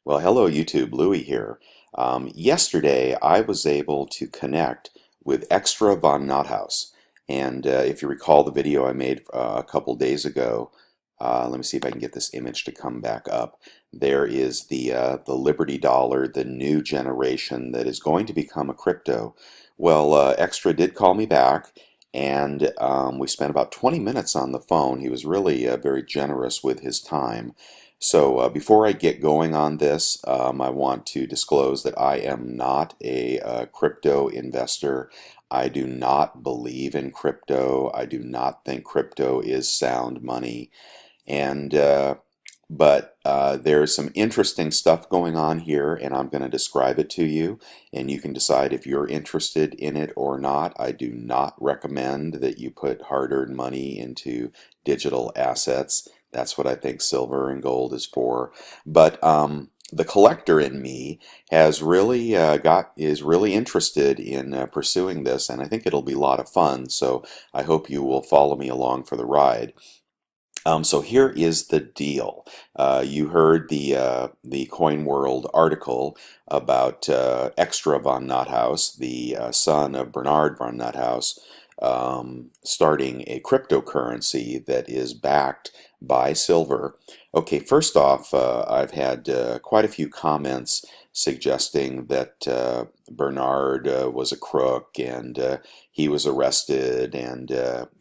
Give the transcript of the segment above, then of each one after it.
Well, hello YouTube, Louie here. Yesterday I was able to connect with Extra von NotHaus. And if you recall the video I made a couple days ago, let me see if I can get this image to come back up. There is the Liberty Dollar, the new generation that is going to become a crypto. Well, Extra did call me back, and we spent about 20 minutes on the phone. He was really very generous with his time. So before I get going on this, I want to disclose that I am not a crypto investor. I do not believe in crypto. I do not think crypto is sound money. And but there's some interesting stuff going on here, and I'm going to describe it to you, and you can decide if you're interested in it or not. I do not recommend that you put hard-earned money into digital assets. That's what I think silver and gold is for. But the collector in me has really is really interested in pursuing this, and I think it'll be a lot of fun. So I hope you will follow me along for the ride. So here is the deal. You heard the Coin World article about Extra von NotHaus, the son of Bernard von NotHaus, starting a cryptocurrency that is backed by silver. Okay, first off, I've had quite a few comments suggesting that Bernard was a crook, and he was arrested, and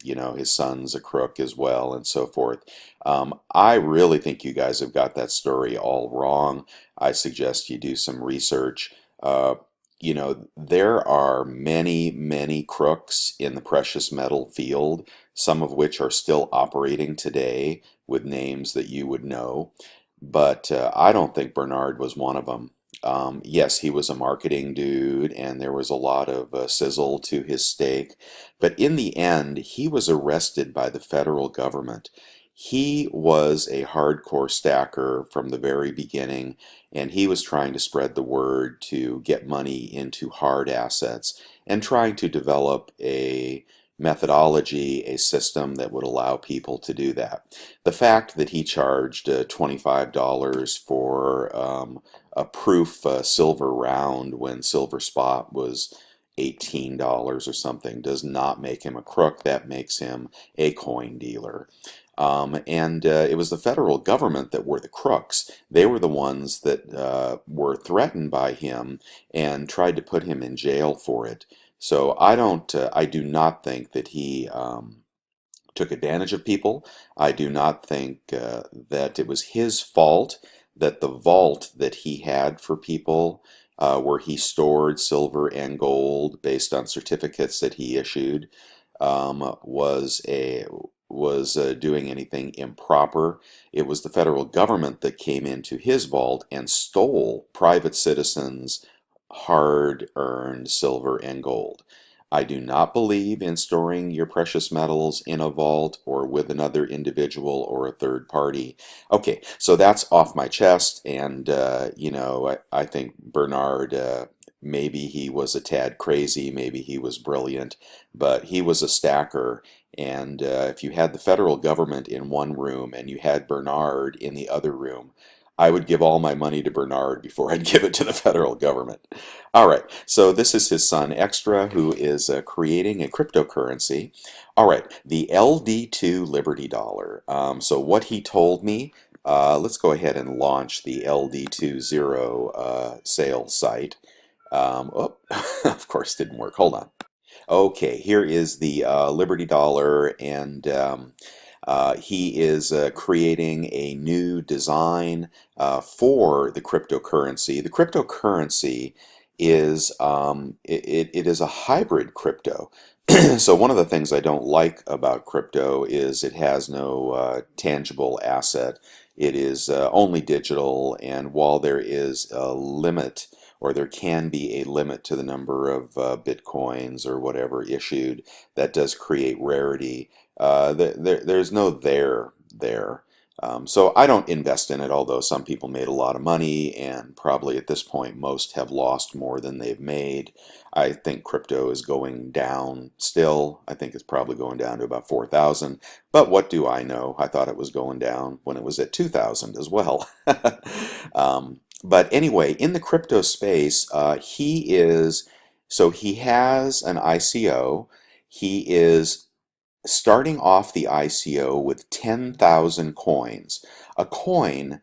you know, his son's a crook as well, and so forth. I really think you guys have got that story all wrong. I suggest you do some research. You know, there are many, many crooks in the precious metal field, some of which are still operating today with names that you would know. But I don't think Bernard was one of them. Yes, he was a marketing dude, and there was a lot of sizzle to his steak. But in the end, he was arrested by the federal government. He was a hardcore stacker from the very beginning, and he was trying to spread the word to get money into hard assets and trying to develop a methodology, a system that would allow people to do that. The fact that he charged $25 for a proof silver round when silver spot was $18 or something does not make him a crook. That makes him a coin dealer. And it was the federal government that were the crooks. They were the ones that were threatened by him and tried to put him in jail for it. So I do not think that he took advantage of people. I do not think that it was his fault that the vault that he had for people, where he stored silver and gold based on certificates that he issued, was doing anything improper. It was the federal government that came into his vault and stole private citizens' hard-earned silver and gold. I do not believe in storing your precious metals in a vault or with another individual or a third party. Okay, so that's off my chest, and you know, I think Bernard, maybe he was a tad crazy, maybe he was brilliant, but he was a stacker. And if you had the federal government in one room and you had Bernard in the other room, I would give all my money to Bernard before I'd give it to the federal government. All right, so this is his son Extra, who is creating a cryptocurrency. All right, the LD2 Liberty Dollar. So what he told me, let's go ahead and launch the LD2.0 sales site. Oh, of course, didn't work. Hold on. Okay, here is the Liberty Dollar, and he is creating a new design for the cryptocurrency. The cryptocurrency is it is a hybrid crypto. So one of the things I don't like about crypto is it has no tangible asset. It is only digital, and while there is a limit, or there can be a limit to the number of bitcoins or whatever issued, that does create rarity. There's no there. So I don't invest in it, although some people made a lot of money, and probably at this point most have lost more than they've made. I think crypto is going down still. I think it's probably going down to about 4,000. But what do I know? I thought it was going down when it was at 2,000 as well. But anyway, in the crypto space, he has an ICO. He is starting off the ICO with 10,000 coins. A coin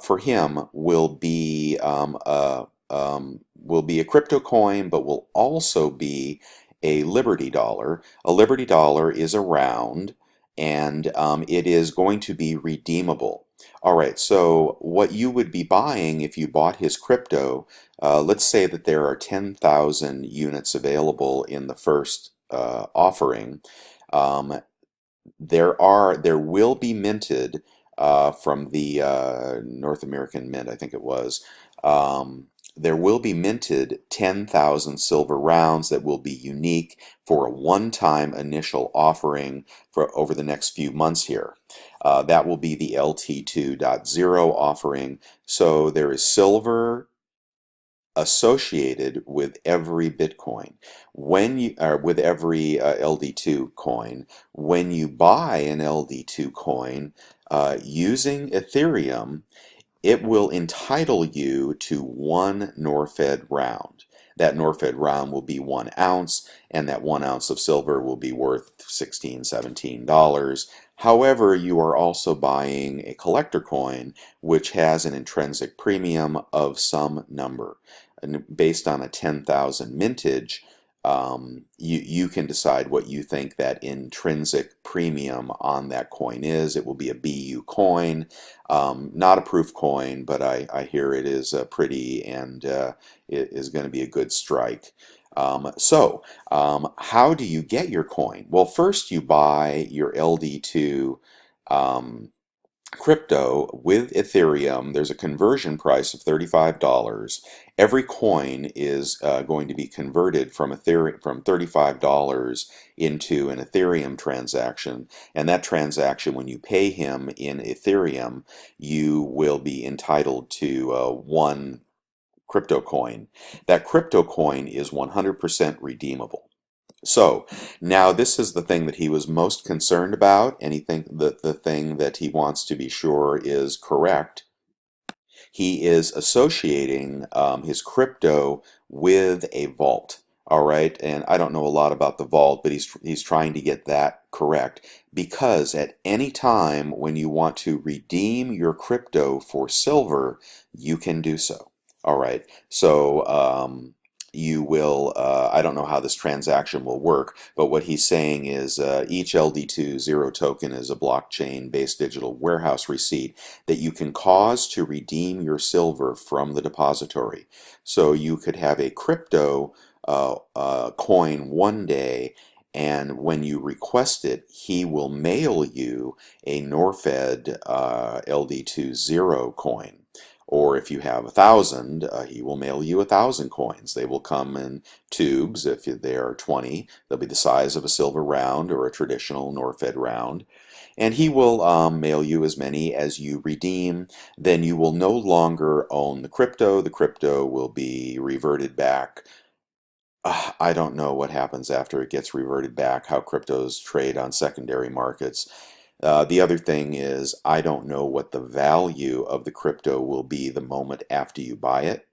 for him will be a crypto coin, but will also be a Liberty dollar. A Liberty dollar is a round, and it is going to be redeemable. All right, so what you would be buying if you bought his crypto, let's say that there are 10,000 units available in the first offering. Um, there will be minted from the North American Mint, I think it was. There will be minted 10,000 silver rounds that will be unique for a one-time initial offering for over the next few months here. That will be the LT2.0 offering. So there is silver associated with every Bitcoin. When you or with every LD2 coin, when you buy an LD2 coin using Ethereum, it will entitle you to one NorFed round. That NorFed round will be 1 ounce, and that 1 ounce of silver will be worth $16, $17. However, you are also buying a collector coin, which has an intrinsic premium of some number. And based on a 10,000 mintage, you can decide what you think that intrinsic premium on that coin is. It will be a BU coin. Not a proof coin, but I hear it is pretty and it is going to be a good strike. How do you get your coin? Well, first you buy your LD2 um, crypto with Ethereum. There's a conversion price of $35. Every coin is going to be converted from $35 into an Ethereum transaction, and that transaction, when you pay him in Ethereum, you will be entitled to one crypto coin. That crypto coin is 100% redeemable. So now this is the thing that he was most concerned about, and he think that the thing that he wants to be sure is correct. He is associating his crypto with a vault. All right, and I don't know a lot about the vault, but he's trying to get that correct, because at any time when you want to redeem your crypto for silver, you can do so. All right, so you will, I don't know how this transaction will work, but what he's saying is each LD2 zero token is a blockchain-based digital warehouse receipt that you can cause to redeem your silver from the depository. So you could have a crypto coin one day, and when you request it, he will mail you a NorFed LD2 zero coin. Or if you have 1,000, he will mail you 1,000 coins. They will come in tubes. If they are 20, they'll be the size of a silver round or a traditional NorFed round. And he will mail you as many as you redeem. Then you will no longer own the crypto. The crypto will be reverted back. I don't know what happens after it gets reverted back, how cryptos trade on secondary markets. The other thing is, I don't know what the value of the crypto will be the moment after you buy it.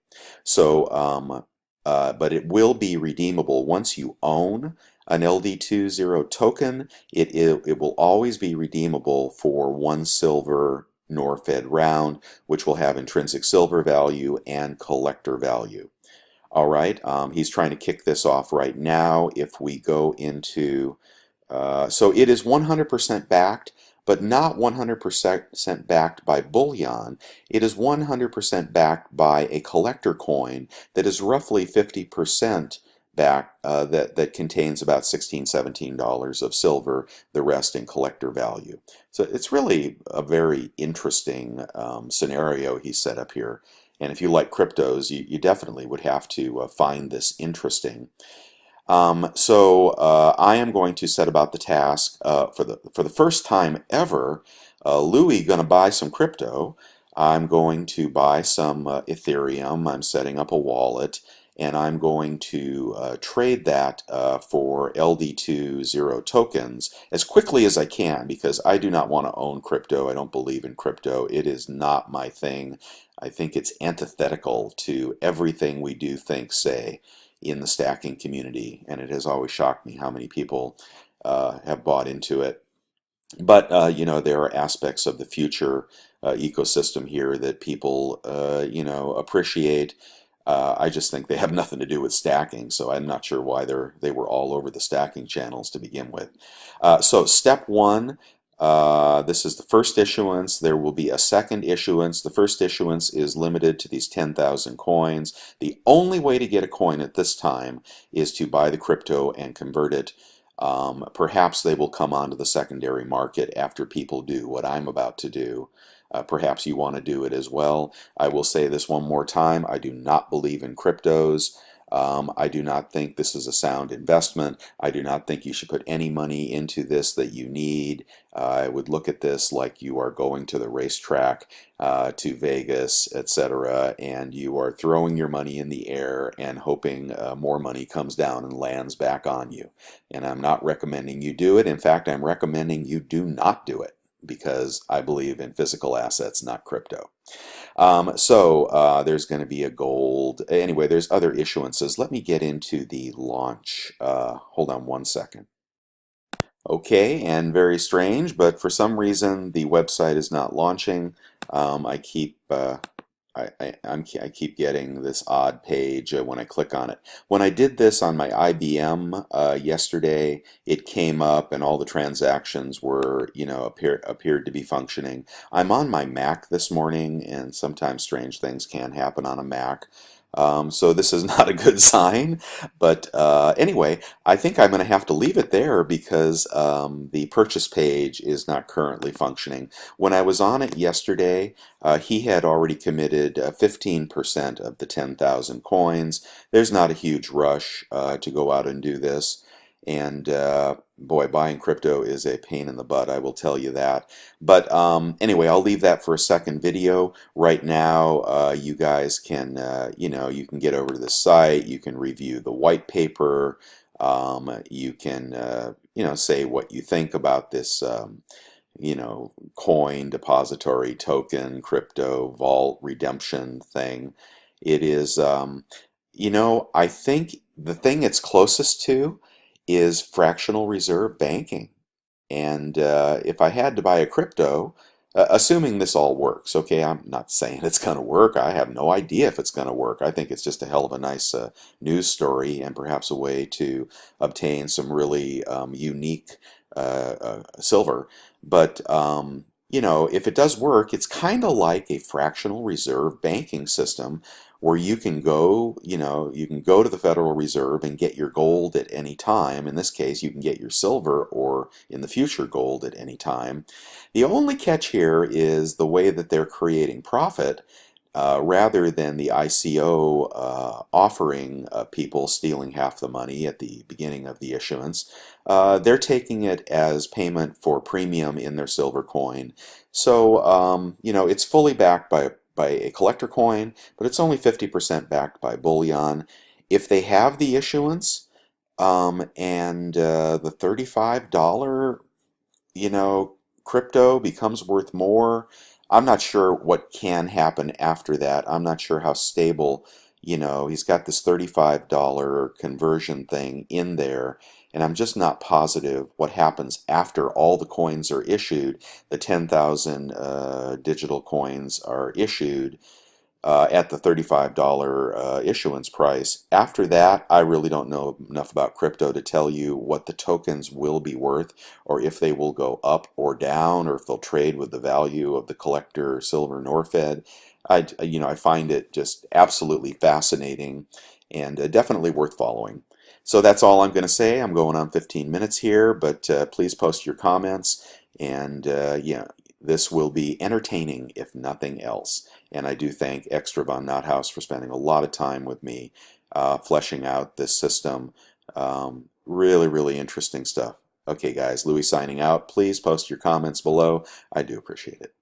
But it will be redeemable once you own an LD20 token. It will always be redeemable for one silver NorFed round, which will have intrinsic silver value and collector value. All right, he's trying to kick this off right now. If we go into, so it is 100% backed, but not 100% backed by bullion. It is 100% backed by a collector coin that is roughly 50% back, that contains about $16, $17 of silver, the rest in collector value. So it's really a very interesting scenario he set up here. And if you like cryptos, you definitely would have to find this interesting. I am going to set about the task for the first time ever. Louis going to buy some crypto. I'm going to buy some Ethereum. I'm setting up a wallet, and I'm going to trade that for LD2.0 tokens as quickly as I can, because I do not want to own crypto. I don't believe in crypto. It is not my thing. I think it's antithetical to everything we do, think, say in the stacking community, and it has always shocked me how many people have bought into it. But you know, there are aspects of the future ecosystem here that people you know, appreciate. I just think they have nothing to do with stacking, so I'm not sure why they were all over the stacking channels to begin with. So step one, this is the first issuance. There will be a second issuance. The first issuance is limited to these 10,000 coins. The only way to get a coin at this time is to buy the crypto and convert it. Perhaps they will come onto the secondary market after people do what I'm about to do. Perhaps you want to do it as well. I will say this one more time. I do not believe in cryptos. I do not think this is a sound investment. I do not think you should put any money into this that you need. I would look at this like you are going to the racetrack, to Vegas, etc., and you are throwing your money in the air and hoping more money comes down and lands back on you. And I'm not recommending you do it. In fact, I'm recommending you do not do it, because I believe in physical assets, not crypto. There's going to be a gold. Anyway, there's other issuances. Let me get into the launch. Hold on one second. Okay, and very strange, but for some reason the website is not launching. I keep I keep getting this odd page when I click on it. When I did this on my IBM yesterday, it came up and all the transactions were, you know, appeared to be functioning. I'm on my Mac this morning, and sometimes strange things can happen on a Mac. So this is not a good sign, but anyway, I think I'm going to have to leave it there, because the purchase page is not currently functioning. When I was on it yesterday, he had already committed 15% of the 10,000 coins. There's not a huge rush to go out and do this. And boy, buying crypto is a pain in the butt, I will tell you that. But anyway, I'll leave that for a second video. Right now, you guys can, you know, you can get over to the site, you can review the white paper, you can, you know, say what you think about this, you know, coin, depository, token, crypto, vault, redemption thing. It is, you know, I think the thing it's closest to is fractional reserve banking. And if I had to buy a crypto, assuming this all works, okay, I'm not saying it's going to work. I have no idea if it's going to work. I think it's just a hell of a nice news story, and perhaps a way to obtain some really unique silver. But you know, if it does work, it's kind of like a fractional reserve banking system, where you can go, you know, you can go to the Federal Reserve and get your gold at any time. In this case, you can get your silver, or in the future, gold at any time. The only catch here is the way that they're creating profit. Rather than the ICO offering people stealing half the money at the beginning of the issuance, they're taking it as payment for premium in their silver coin. So, you know, it's fully backed by a collector coin, but it's only 50% backed by bullion. If they have the issuance, and the $35, you know, crypto becomes worth more, I'm not sure what can happen after that. I'm not sure how stable, you know, he's got this $35 conversion thing in there, and I'm just not positive what happens after all the coins are issued. The 10,000 digital coins are issued at the $35 issuance price. After that, I really don't know enough about crypto to tell you what the tokens will be worth, or if they will go up or down, or if they'll trade with the value of the collector silver Norfed. You know, I find it just absolutely fascinating, and definitely worth following. So that's all I'm going to say. I'm going on 15 minutes here, but please post your comments, and yeah, this will be entertaining if nothing else. And I do thank Extra von NotHaus for spending a lot of time with me fleshing out this system. Really, really interesting stuff. Okay, guys, Louis signing out. Please post your comments below. I do appreciate it.